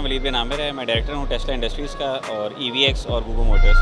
नाम वलीद बिन आमिर है। मैं डायरेक्टर हूँ टेस्ला इंडस्ट्रीज़ का और EVX और गूगो मोटर्स।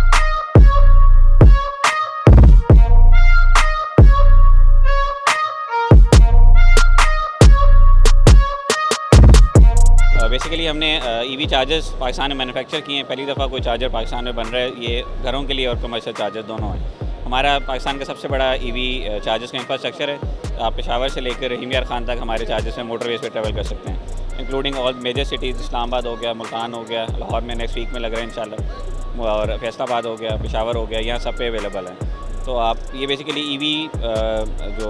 बेसिकली हमने EV चार्जर्स पाकिस्तान में मैन्युफैक्चर किए हैं। पहली दफ़ा कोई चार्जर पाकिस्तान में बन रहा है। ये घरों के लिए और कमर्शियल चार्जर दोनों हैं। हमारा पाकिस्तान का सबसे बड़ा EV चार्जर्स का इंफ्रास्ट्रक्चर है। आप पेशावर से लेकर रहीम यार खान तक हमारे चार्जर्स में मोटरवेज पे ट्रैवल कर सकते हैं, including all major cities. Islamabad हो गया, मुल्तान हो गया, लाहौर में नेक्स्ट वीक में लग रहा है इंशाल्लाह, और फैसलाबाद हो गया, पेशावर हो गया, यहाँ सब पे अवेलेबल है। तो आप ये बेसिकली EV जो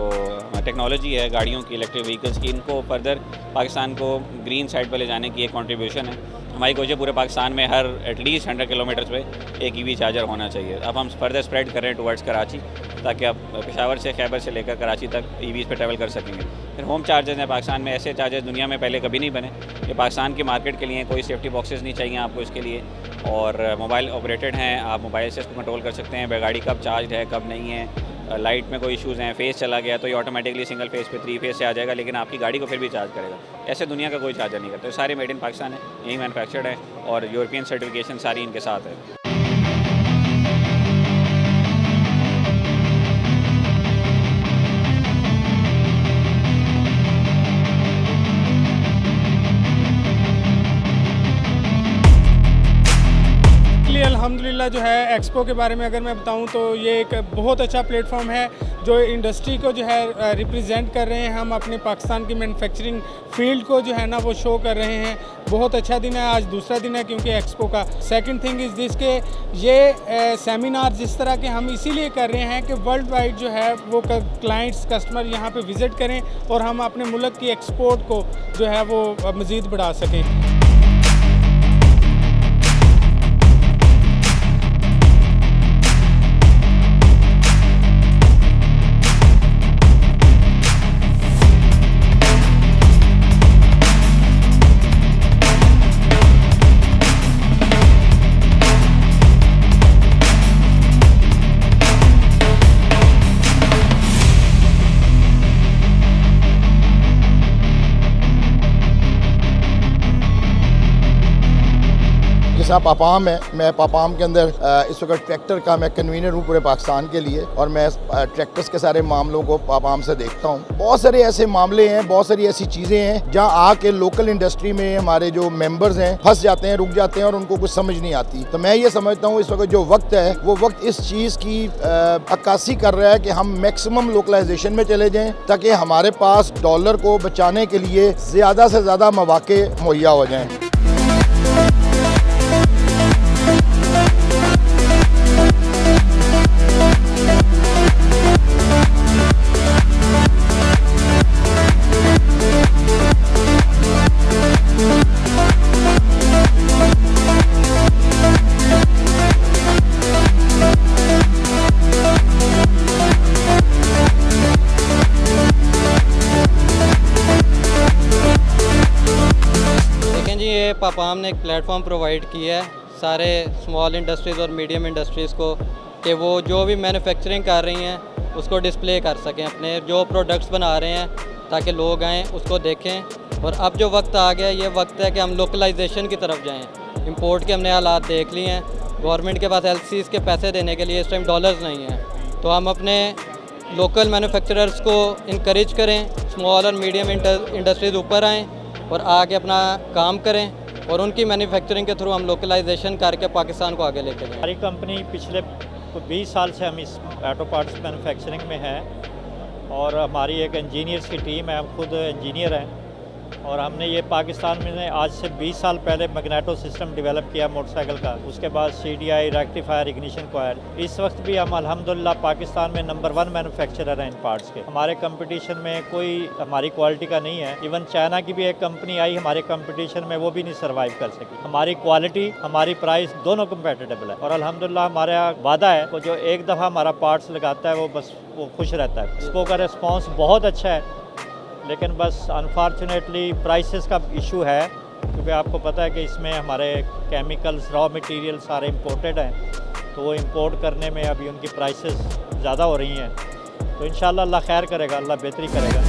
टेक्नोलॉजी है गाड़ियों की, इलेक्ट्रिक व्हीकल्स की, इनको फर्दर पाकिस्तान को ग्रीन साइड पर ले जाने की एक कंट्रीब्यूशन है। हमारी कोशिश पूरे पाकिस्तान में हर एटलीस्ट 100 किलोमीटर्स पे एक EV चार्जर होना चाहिए। अब हम फर्दर स्प्रेड कर रहे हैं टुवर्ड्स कराची, ताकि आप पेशावर से, खैबर से लेकर कराची तक EVs पे ट्रैवल कर सकेंगे। फिर होम चार्जर्स हैं पाकिस्तान में। ऐसे चार्जर्स दुनिया में पहले कभी नहीं बने। ये पाकिस्तान की मार्केट के लिए कोई सेफ्टी बॉक्सेस नहीं चाहिए आपको इसके लिए, और मोबाइल ऑपरेटेड हैं। आप मोबाइल से इसको कंट्रोल कर सकते हैं गाड़ी कब चार्ज है कब नहीं है। लाइट में कोई इश्यूज़ हैं, फेस चला गया तो ये ऑटोमेटिकली सिंगल फेस पे 3 फेस से आ जाएगा, लेकिन आपकी गाड़ी को फिर भी चार्ज करेगा। ऐसे दुनिया का कोई चार्जर नहीं करता। तो सारे मेड इन पाकिस्तान है, यही मैन्युफैक्चर्ड है, और यूरोपियन सर्टिफिकेशन सारी इनके साथ है। अल्हम्दुलिल्लाह जो है एक्सपो के बारे में अगर मैं बताऊं तो ये एक बहुत अच्छा प्लेटफॉर्म है जो इंडस्ट्री को जो है रिप्रेजेंट कर रहे हैं। हम अपने पाकिस्तान की मैन्युफैक्चरिंग फील्ड को जो है ना वो शो कर रहे हैं। बहुत अच्छा दिन है, आज दूसरा दिन है क्योंकि एक्सपो का। सेकंड थिंग इज़ दिस के ये सेमिनार जिस तरह के हम इसीलिए कर रहे हैं कि वर्ल्ड वाइड जो है वो क्लाइंट्स कस्टमर यहाँ पे विज़िट करें और हम अपने मुल्क की एक्सपोर्ट को जो है वो मज़ीद बढ़ा सकें। जैसा पापाम है, मैं पापाम के अंदर इस वक्त ट्रैक्टर का मैं कन्वीनर हूँ पूरे पाकिस्तान के लिए, और मैं ट्रैक्टर्स के सारे मामलों को पापाम से देखता हूँ। बहुत सारे ऐसे मामले हैं, बहुत सारी ऐसी चीज़ें हैं जहाँ आके लोकल इंडस्ट्री में हमारे जो मेंबर्स हैं फंस जाते हैं, रुक जाते हैं और उनको कुछ समझ नहीं आती। तो मैं ये समझता हूँ इस वक्त जो वक्त है वो वक्त इस चीज़ की अक्कासी कर रहा है कि हम मैक्सिमम लोकलाइजेशन में चले जाएँ, ताकि हमारे पास डॉलर को बचाने के लिए ज़्यादा से ज़्यादा मौके मुहैया हो जाएँ। पापाम ने एक प्लेटफॉर्म प्रोवाइड किया है सारे स्मॉल इंडस्ट्रीज़ और मीडियम इंडस्ट्रीज़ को, कि वो जो भी मैन्युफैक्चरिंग कर रही हैं उसको डिस्प्ले कर सकें, अपने जो प्रोडक्ट्स बना रहे हैं, ताकि लोग आएँ उसको देखें। और अब जो वक्त आ गया, ये वक्त है कि हम लोकलाइजेशन की तरफ जाएँ। इंपोर्ट के हमने हालात देख लिए हैं, गवर्नमेंट के पास LCs के पैसे देने के लिए इस टाइम डॉलर्स नहीं हैं। तो हम अपने लोकल मैन्युफैक्चरर्स को इनकरेज करें, स्मॉल और मीडियम इंडस्ट्रीज़ ऊपर आएँ और आके अपना काम करें, और उनकी मैन्युफैक्चरिंग के थ्रू हम लोकलाइजेशन करके पाकिस्तान को आगे लेके जाएं। हमारी कंपनी पिछले 20 साल से हम इस ऑटो पार्ट्स मैन्युफैक्चरिंग में है, और हमारी एक इंजीनियर्स की टीम है, हम खुद इंजीनियर हैं। और हमने ये पाकिस्तान में आज से 20 साल पहले मैग्नेटो सिस्टम डेवलप किया मोटरसाइकिल का, उसके बाद CDI रेक्टिफायर इग्निशन कॉइल। इस वक्त भी हम अल्हम्दुलिल्लाह पाकिस्तान में नंबर 1 मैन्युफैक्चरर हैं इन पार्ट्स के। हमारे कंपटीशन में कोई हमारी क्वालिटी का नहीं है। इवन चाइना की भी एक कंपनी आई हमारे कंपटीशन में, वो भी नहीं सर्वाइव कर सकी। हमारी क्वालिटी, हमारी प्राइस दोनों कंपेटिटेबल है, और अल्हम्दुलिल्लाह हमारा वादा है वो जो एक दफ़ा हमारा पार्ट्स लगाता है वो बस वो खुश रहता है। इसको का रिस्पॉन्स बहुत अच्छा है, लेकिन बस अनफॉर्चुनेटली प्राइसेस का इशू है, क्योंकि आपको पता है कि इसमें हमारे केमिकल्स, रॉ मटेरियल सारे इंपोर्टेड हैं, तो वो इंपोर्ट करने में अभी उनकी प्राइसेस ज़्यादा हो रही हैं। तो इंशाल्लाह अल्लाह खैर करेगा, अल्लाह बेहतरी करेगा।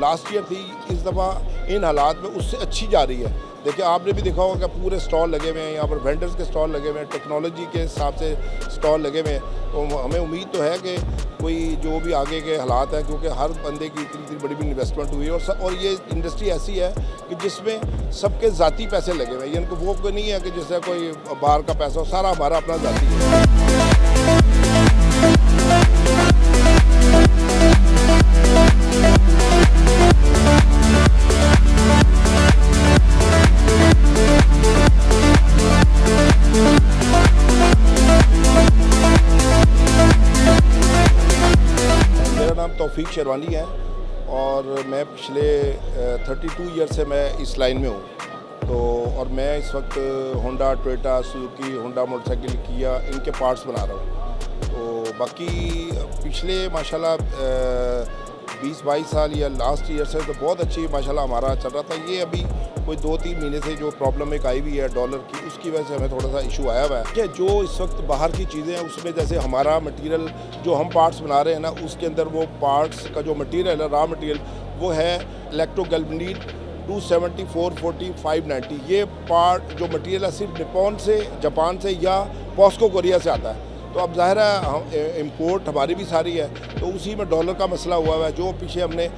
लास्ट ईयर थी, इस दफ़ा इन हालात में उससे अच्छी जा रही है। देखिए आपने भी देखा होगा कि पूरे स्टॉल लगे हुए हैं, यहाँ पर वेंडर्स के स्टॉल लगे हुए हैं, टेक्नोलॉजी के हिसाब से स्टॉल लगे हुए हैं। तो हमें उम्मीद तो है कि कोई जो भी आगे के हालात हैं, क्योंकि हर बंदे की इतनी बड़ी बड़ी इन्वेस्टमेंट हुई है और ये इंडस्ट्री ऐसी है कि जिसमें सबके ज़ाती पैसे लगे हुए हैं, यानी कि वो कोई नहीं है कि जैसे कोई बाहर का पैसा हो, सारा हमारा अपना ज़ाती है। तौफीक शेरवानी है और मैं पिछले 32 ईयर से मैं इस लाइन में हूँ। तो और मैं इस वक्त Honda, Toyota, Suzuki, Honda motorcycle, किया, इनके पार्ट्स बना रहा हूँ। तो बाकी पिछले माशाल्लाह 20-22 साल या लास्ट ईयर से तो बहुत अच्छी माशाल्लाह हमारा चल रहा था। ये अभी कोई 2-3 महीने से जो प्रॉब्लम एक आई हुई है डॉलर की, उसकी वजह से हमें थोड़ा सा इशू आया हुआ है कि जो इस वक्त बाहर की चीज़ें हैं उसमें जैसे हमारा मटेरियल जो हम पार्ट्स बना रहे हैं ना, उसके अंदर वो पार्ट्स का जो मटेरियल है, रॉ मटेरियल, वो है इलेक्ट्रोगैल्वेनिड 270, 440, 590। ये पार्ट जो मटेरियल है सिर्फ निपॉन से, जापान से या पॉस्को कोरिया से आता है। तो अब ज़ाहिर है हम इम्पोर्ट हमारी भी सारी है, तो उसी में डॉलर का मसला हुआ है। जो पीछे हमने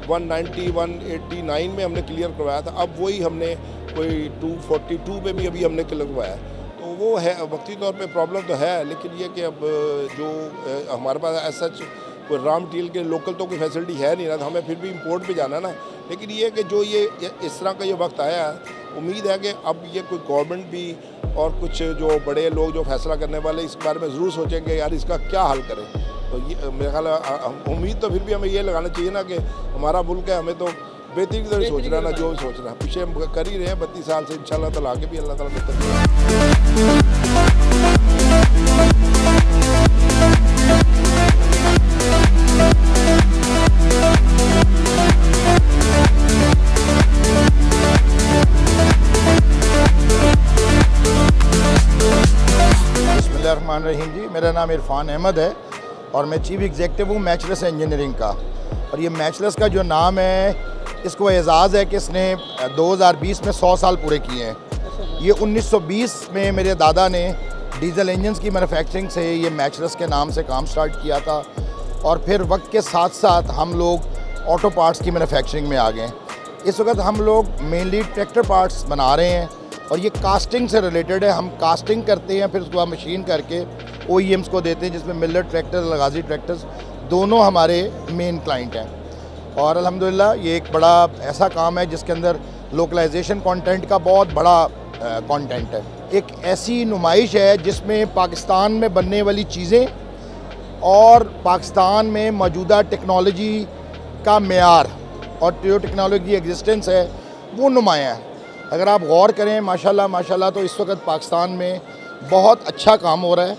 190, 189 में हमने क्लियर करवाया था, अब वही हमने कोई 242 पे भी अभी हमने क्लियर करवाया है। तो वो है वक्ती तौर पे प्रॉब्लम तो है, लेकिन ये कि अब जो हमारे पास ऐसा कोई रॉ मटीरियल के लोकल तो कोई फैसिलिटी है नहीं ना, तो हमें फिर भी इंपोर्ट पे जाना ना। लेकिन ये कि जो ये इस तरह का ये वक्त आया है, उम्मीद है कि अब ये कोई गवर्नमेंट भी और कुछ जो बड़े लोग जो फैसला करने वाले इस बारे में ज़रूर सोचेंगे यार इसका क्या हल करें। तो ये मेरा ख्याल उम्मीद तो फिर भी हमें ये लगाना चाहिए ना कि हमारा मुल्क है, हमें तो बेहतरीन की तरह सोच रहा है ना, जो भी सोच रहा है पीछे हम कर ही रहे हैं 32 साल से। इंशाल्लाह ताला आगे भी अल्लाह ताला बेहतर। बिस्मिल्लाहिर्रहमानिर्रहीम जी, मेरा नाम इरफान अहमद है और मैं चीफ एग्जेक्टिव हूँ मैचलेस इंजीनियरिंग का। और ये मैचलेस का जो नाम है, इसको एजाज़ है कि इसने 2020 में 100 साल पूरे किए हैं। ये 1920 में मेरे दादा ने डीजल इंजन्स की मैन्युफैक्चरिंग से ये मैचलेस के नाम से काम स्टार्ट किया था, और फिर वक्त के साथ साथ हम लोग ऑटो पार्ट्स की मैन्युफैक्चरिंग में आ गए। इस वक्त हम लोग मेनली ट्रैक्टर पार्ट्स बना रहे हैं और ये कास्टिंग से रिलेटेड है। हम कास्टिंग करते हैं, फिर उसको हम मशीन करके OEMs को देते हैं, जिसमें मिलर ट्रैक्टर, लगाजी ट्रैक्टर्स दोनों हमारे मेन क्लाइंट हैं। और अल्हम्दुलिल्लाह ये एक बड़ा ऐसा काम है जिसके अंदर लोकलाइजेशन कंटेंट का बहुत बड़ा कंटेंट है। एक ऐसी नुमाइश है जिसमें पाकिस्तान में बनने वाली चीज़ें और पाकिस्तान में मौजूदा टेक्नोलॉजी का मेयार और जो टेक्नोलॉजी एग्जिस्टेंस है वो नुमाया है। अगर आप गौर करें माशाल्लाह माशाल्लाह, तो इस वक्त पाकिस्तान में बहुत अच्छा काम हो रहा है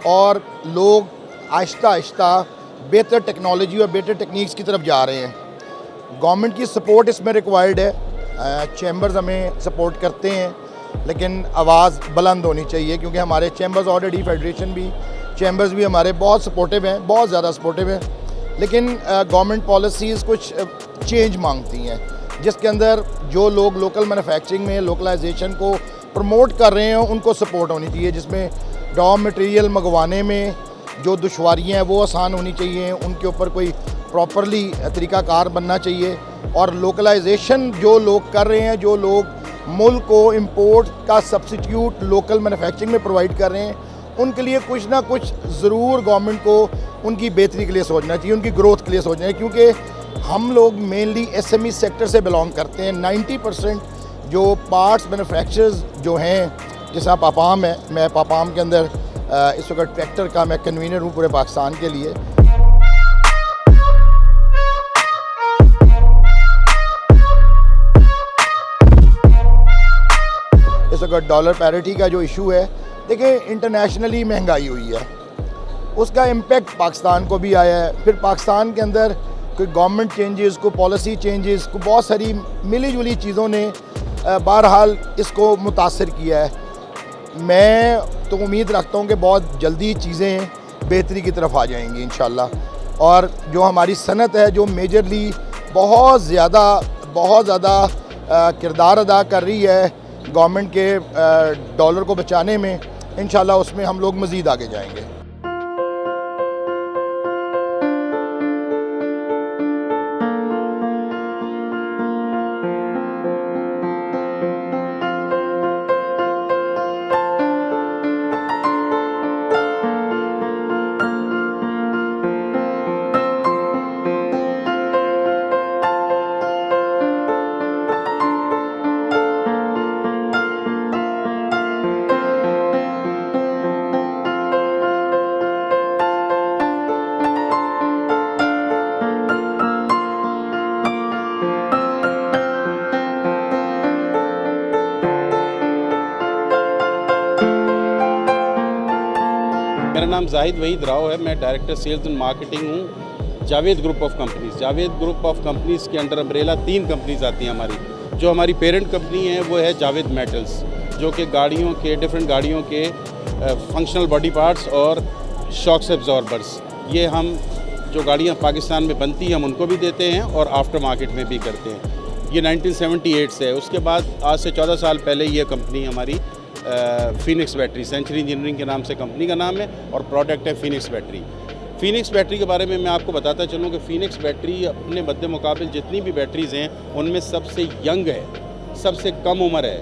और लोग आहिस्ता आहिस्ता बेहतर टेक्नोलॉजी और बेहतर टेक्निक्स की तरफ जा रहे हैं। गवर्नमेंट की सपोर्ट इसमें रिक्वायर्ड है। चैम्बर्स हमें सपोर्ट करते हैं, लेकिन आवाज़ बुलंद होनी चाहिए, क्योंकि हमारे चैम्बर्स ऑलरेडी फेडरेशन भी, चैम्बर्स भी हमारे बहुत सपोर्टिव हैं, बहुत ज़्यादा सपोर्टिव हैं। लेकिन गवर्नमेंट पॉलिसीज़ कुछ चेंज मांगती हैं, जिसके अंदर जो लोग लोकल मैन्युफैक्चरिंग में लोकलाइजेशन को प्रमोट कर रहे हैं उनको सपोर्ट होनी चाहिए, जिसमें रॉ मटेरियल मंगवाने में जो दुश्वारियाँ हैं वो आसान होनी चाहिए, उनके ऊपर कोई प्रॉपरली तरीक़ाकार बनना चाहिए। और लोकलाइजेशन जो लोग कर रहे हैं, जो लोग मुल्क को इंपोर्ट का सब्सिट्यूट लोकल मैन्युफैक्चरिंग में प्रोवाइड कर रहे हैं, उनके लिए कुछ ना कुछ ज़रूर गवर्नमेंट को उनकी बेहतरी के लिए सोचना चाहिए, उनकी ग्रोथ के लिए सोचना है। क्योंकि हम लोग मेनली SME सेक्टर से बिलोंग करते हैं। 90% जो पार्ट्स मैन्युफैक्चरर्स जो हैं, जैसा पापाम है, मैं पापाम के अंदर इस वक्त ट्रैक्टर का मैं कन्वीनर हूँ पूरे पाकिस्तान के लिए। इस वक्त डॉलर पैरिटी का जो इशू है, देखिए इंटरनेशनली महंगाई हुई है, उसका इम्पेक्ट पाकिस्तान को भी आया है। फिर पाकिस्तान के अंदर कोई गवर्नमेंट चेंजेस, को पॉलिसी चेंजेस, को बहुत सारी मिली जुली चीज़ों ने बहरहाल इसको मुतासर किया है। मैं तो उम्मीद रखता हूँ कि बहुत जल्दी चीज़ें बेहतरी की तरफ आ जाएंगी इंशाल्लाह। और जो हमारी सनत है, जो मेजरली बहुत ज़्यादा किरदार अदा कर रही है गवर्नमेंट के डॉलर को बचाने में। इंशाल्लाह उसमें हम लोग मज़ीद आगे जाएंगे। मेरा नाम जाहिद वहीद राव है। मैं डायरेक्टर सेल्स एंड मार्केटिंग हूँ Javed group of companies. Javed group of companies के अंडर अम्ब्रेला 3 कंपनीज़ आती हैं हमारी। जो हमारी पेरेंट कंपनी है वो है जावेद मेटल्स, जो कि गाड़ियों के डिफरेंट गाड़ियों के फंक्शनल बॉडी पार्ट्स और शॉक्स एब्जॉर्बर्स, ये हम जो गाड़ियाँ पाकिस्तान में बनती हैं हम उनको भी देते हैं और आफ्टर मार्केट में भी करते हैं। ये 1978 से है। उसके बाद आज से 14 साल पहले ये कंपनी हमारी फिनिक्स बैटरी, सेंचुरी इंजीनियरिंग के नाम से कंपनी का नाम है और प्रोडक्ट है फिनिक्स बैटरी। फिनिक्स बैटरी के बारे में मैं आपको बताता चलूँ कि फिनिक्स बैटरी अपने मद्दे मुकाबिल जितनी भी बैटरीज़ हैं उनमें सबसे यंग है, सबसे कम उम्र है।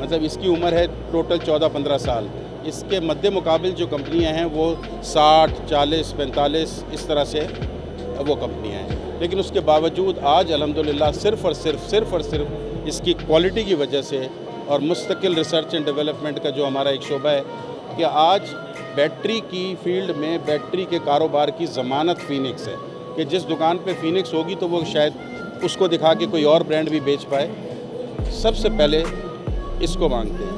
मतलब इसकी उम्र है टोटल 14-15 साल। इसके मद्दे मुकाबिल जो कंपनियां हैं वो 60, 40, 45 इस तरह से वो कंपनियां हैं। लेकिन उसके बावजूद आज अल्हम्दुलिल्लाह सिर्फ़ और सिर्फ इसकी क्वालिटी की वजह से और मुस्तकिल रिसर्च एंड डेवलपमेंट का जो हमारा एक शोबा है कि आज बैटरी की फील्ड में बैटरी के कारोबार की ज़मानत फिनिक्स है कि जिस दुकान पे फिनिक्स होगी तो वो शायद उसको दिखा के कोई और ब्रांड भी बेच पाए। सबसे पहले इसको मांगते हैं।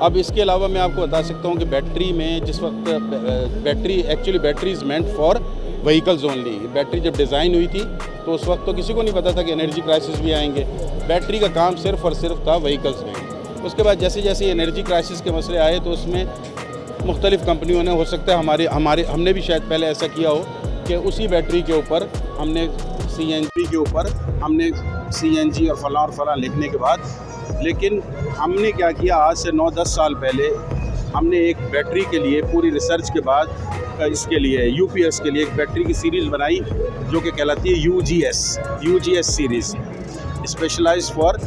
अब इसके अलावा मैं आपको बता सकता हूँ कि बैटरी में जिस वक्त battery is meant for vehicles only. Battery जब डिज़ाइन हुई थी तो उस वक्त तो किसी को नहीं पता था कि एनर्जी क्राइसिस भी आएंगे। बैटरी का काम सिर्फ़ और सिर्फ था व्हीकल्स में। उसके बाद जैसे जैसे एनर्जी क्राइसिस के मसले आए तो उसमें मुख्तलिफ़ कंपनियों ने, हो सकता है हमने भी शायद पहले ऐसा किया हो कि उसी बैटरी के ऊपर हमने CNG और फलां लिखने के बाद, लेकिन हमने क्या किया, आज से 9-10 साल पहले हमने एक बैटरी के लिए पूरी रिसर्च के बाद इसके लिए UPS के लिए एक बैटरी की सीरीज़ बनाई जो कि कहलाती है UGS series, specialised for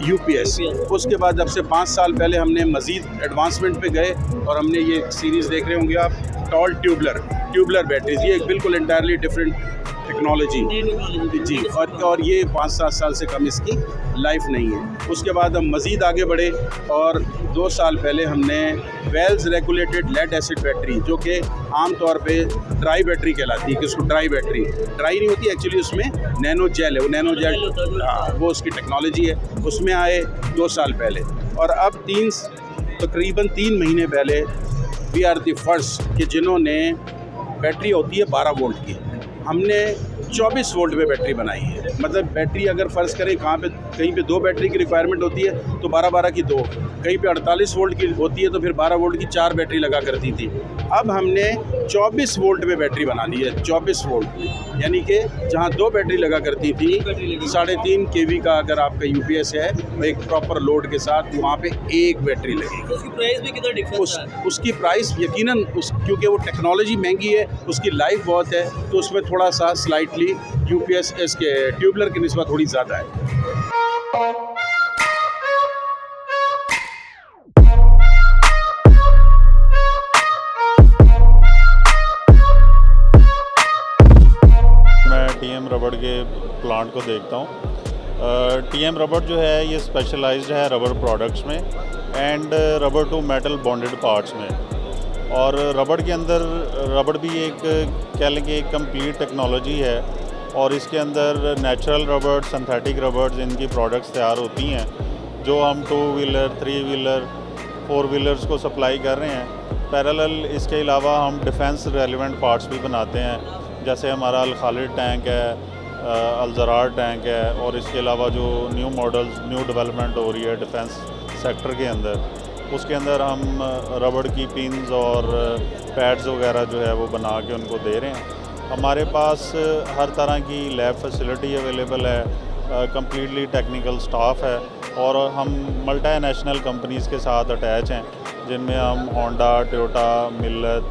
UPS। उसके बाद अब से 5 साल पहले हमने मज़ीद एडवांसमेंट पे गए और हमने ये सीरीज़ देख रहे होंगे आप, टॉल ट्यूबलर बैटरीज। ये एक बिल्कुल एंटायरली डिफरेंट टेक्नोलॉजी जी, और ये 5-7 साल से कम इसकी लाइफ नहीं है। उसके बाद हम मज़ीद आगे बढ़े और 2 साल पहले हमने valve regulated lead acid battery, जो कि आम तौर पे ड्राई बैटरी कहलाती है, कि उसको ड्राई नहीं होती एक्चुअली, उसमें नैनो जेल है, वो नैनो जेल, हाँ, वो उसकी टेक्नोलॉजी है। उसमें आए 2 साल पहले और अब तकरीबन 3 महीने पहले वी आर द फर्स्ट कि जिन्होंने बैटरी होती है 12 वोल्ट की, हमने 24 वोल्ट पे बैटरी बनाई है। मतलब बैटरी अगर फ़र्ज़ करें कहीं पे 2 बैटरी की रिक्वायरमेंट होती है तो 12-12 की 2, कहीं पे 48 वोल्ट की होती है तो फिर 12 वोल्ट की 4 बैटरी लगा करती थी। अब हमने 24 वोल्ट पे बैटरी बना ली है, 24 वोल्ट, यानी कि जहाँ 2 बैटरी लगा करती थी 3.5 kV का अगर आपका UPS है तो एक प्रॉपर लोड के साथ वहाँ पे 1 बैटरी लगेगी। उसकी प्राइस में कितना डिफरेंस है? उसकी प्राइस यकीनन क्योंकि वो टेक्नोलॉजी महंगी है, उसकी लाइफ बहुत है, तो उसमें थोड़ा सा स्लाइटली UPS इसके ट्यूबलर की निस्बत थोड़ी ज़्यादा है। मैं TM रबड़ के प्लांट को देखता हूँ। TM रबड़ जो है ये स्पेशलाइज्ड है रबड़ प्रोडक्ट्स में एंड रबड़ टू मेटल बॉन्डेड पार्ट्स में। और रबड़ के अंदर रबड़ भी एक कह लें कि एक कंप्लीट टेक्नोलॉजी है और इसके अंदर नेचुरल रबड़, सिंथेटिक रबड़ इनकी प्रोडक्ट्स तैयार होती हैं जो हम 2 व्हीलर, 3 व्हीलर, 4 व्हीलर्स को सप्लाई कर रहे हैं। पैरेलल इसके अलावा हम डिफेंस रेलिवेंट पार्ट्स भी बनाते हैं, जैसे हमारा अल खालिद टैंक है, अल ज़रार टैंक है, और इसके अलावा जो न्यू मॉडल्स, न्यू डेवलपमेंट हो रही है डिफेंस सेक्टर के अंदर, उसके अंदर हम रबड़ की पिन्स और पैड्स वगैरह जो है वो बना के उनको दे रहे हैं। हमारे पास हर तरह की लैब फैसिलिटी अवेलेबल है, कम्प्लीटली टेक्निकल स्टाफ है और हम मल्टीनेशनल कंपनीज़ के साथ अटैच हैं जिनमें हम होंडा, टोयोटा, मिल्लत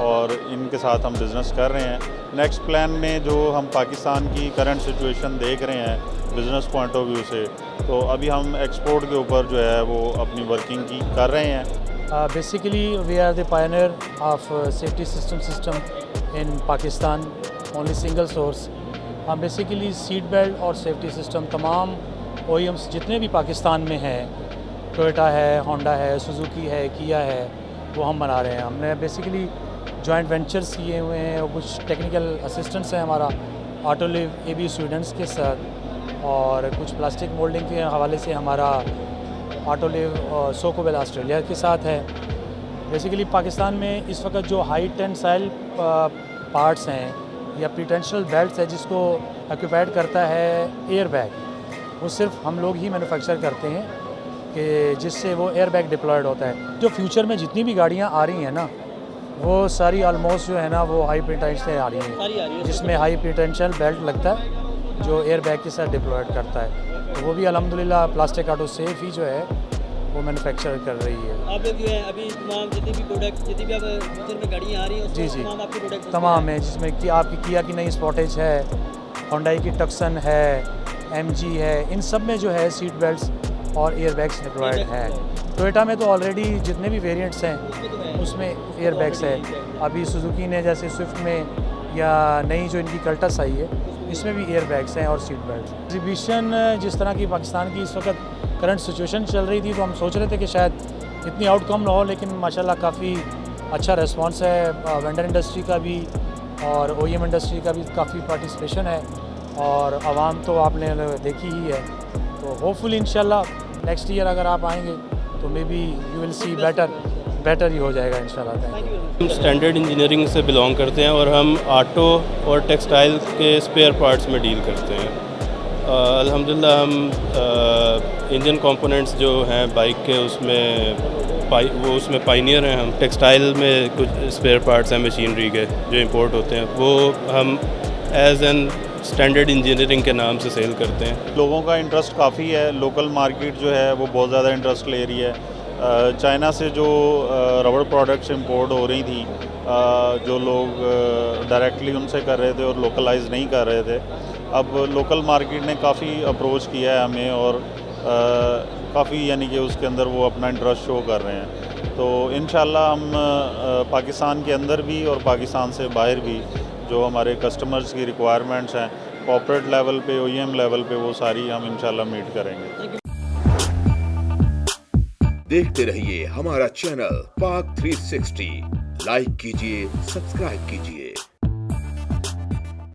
और इनके साथ हम बिज़नेस कर रहे हैं। नेक्स्ट प्लान में जो हम पाकिस्तान की करंट सिचुएशन देख रहे हैं बिज़नेस पॉइंट ऑफ व्यू से, तो अभी हम एक्सपोर्ट के ऊपर जो है वो अपनी वर्किंग की कर रहे हैं। Basically, we are the pioneer of safety system in Pakistan, only single source. हम बेसिकली सीट बेल्ट और सेफ्टी सिस्टम तमाम OEMs जितने भी पाकिस्तान में हैं, टोयोटा है, होंडा है, सुजुकी है, किया है, वो हम बना रहे हैं। हमने बेसिकली जॉइंट वेंचर्स किए हुए हैं और कुछ टेक्निकल असिस्टेंट्स हैं हमारा ऑटोलिव AB स्टूडेंट्स के साथ, और कुछ प्लास्टिक मोल्डिंग के हवाले से हमारा ऑटोलिव सोकोवेल ऑस्ट्रेलिया के साथ है। बेसिकली पाकिस्तान में इस वक्त जो हाई टेंसाइल पार्ट्स हैं या प्रीटेंशियल बेल्ट्स है जिसको ऑक्यूपाइड करता है एयर बैग, वो सिर्फ हम लोग ही मैन्युफैक्चर करते हैं कि जिससे वो एयर बैग डिप्लॉयड होता है। जो फ्यूचर में जितनी भी गाड़ियाँ आ रही हैं ना, वो सारी ऑलमोस्ट जो है ना वो हाई प्रीटेंशियल से आ रही हैं, जिसमें हाई प्रीटेंशियल बेल्ट लगता है जो एयर बैग के साथ डिप्लॉयड करता है। तो वो भी अल्हम्दुलिल्लाह प्लास्टिक ऑटो सेफ ही जो है वो मैन्युफैक्चर कर रही है। आप जो है अभी तमाम जितनी भी प्रोडक्ट जितनी भी आप फ्यूचर में गाड़ियाँ आ रही हैं जी तमाम आपके प्रोडक्ट तमाम है, जिसमें कि आपकी किया की नई स्पॉटेज है, होंडाई की टक्सन है, MG है, इन सब में जो है सीट बेल्ट्स और एयर बैग्स डिप्लॉयड हैं। टोयोटा में तो ऑलरेडी जितने भी वेरिएंट्स हैं उसमें एयर बैग्स है। अभी सुजुकी ने जैसे स्विफ्ट में या नई जो इनकी कल्टस आई है इसमें भी एयर बैग्स हैं और सीट बेल्ट। एग्जीबिशन जिस तरह की पाकिस्तान की इस वक्त करंट सिचुएशन चल रही थी तो हम सोच रहे थे कि शायद इतनी आउटकम ना हो, लेकिन माशाल्लाह काफ़ी अच्छा रिस्पांस है। वेंडर इंडस्ट्री का भी और OEM इंडस्ट्री का भी काफ़ी पार्टिसिपेशन है और आवाम तो आपने देखी ही है। तो होपफुली इंशाल्लाह नेक्स्ट ईयर अगर आप आएंगे तो maybe you will see better ही हो जाएगा इंशाल्लाह। Thank you. हम स्टैंडर्ड इंजीनियरिंग से बिलोंग करते हैं और हम ऑटो और टेक्सटाइल के स्पेयर पार्ट्स में डील करते हैं। अल्हम्दुलिल्लाह हम इंजन कंपोनेंट्स जो हैं बाइक के उसमें पाइनियर हैं। हम टेक्सटाइल में कुछ स्पेयर पार्ट्स हैं मशीनरी के जो इंपोर्ट होते हैं, वो हम एज एन स्टैंडर्ड इंजीनियरिंग के नाम से सेल करते हैं। लोगों का इंटरेस्ट काफ़ी है, लोकल मार्केट जो है वो बहुत ज़्यादा इंटरेस्ट ले रही है। चाइना से जो रबड़ प्रोडक्ट्स इंपोर्ट हो रही थी, जो लोग डायरेक्टली उनसे कर रहे थे और लोकलाइज नहीं कर रहे थे, अब लोकल मार्केट ने काफ़ी अप्रोच किया है हमें और काफ़ी यानी कि उसके अंदर वो अपना इंटरेस्ट शो कर रहे हैं। तो इंशाल्लाह हम पाकिस्तान के अंदर भी और पाकिस्तान से बाहर भी जो हमारे कस्टमर्स की रिक्वायरमेंट्स हैं कॉर्पोरेट लेवल पे, OEM लेवल पे, वो सारी हम इंशाल्लाह मीट करेंगे। देखते रहिए हमारा चैनल पाक 360, लाइक कीजिए, सब्सक्राइब कीजिए।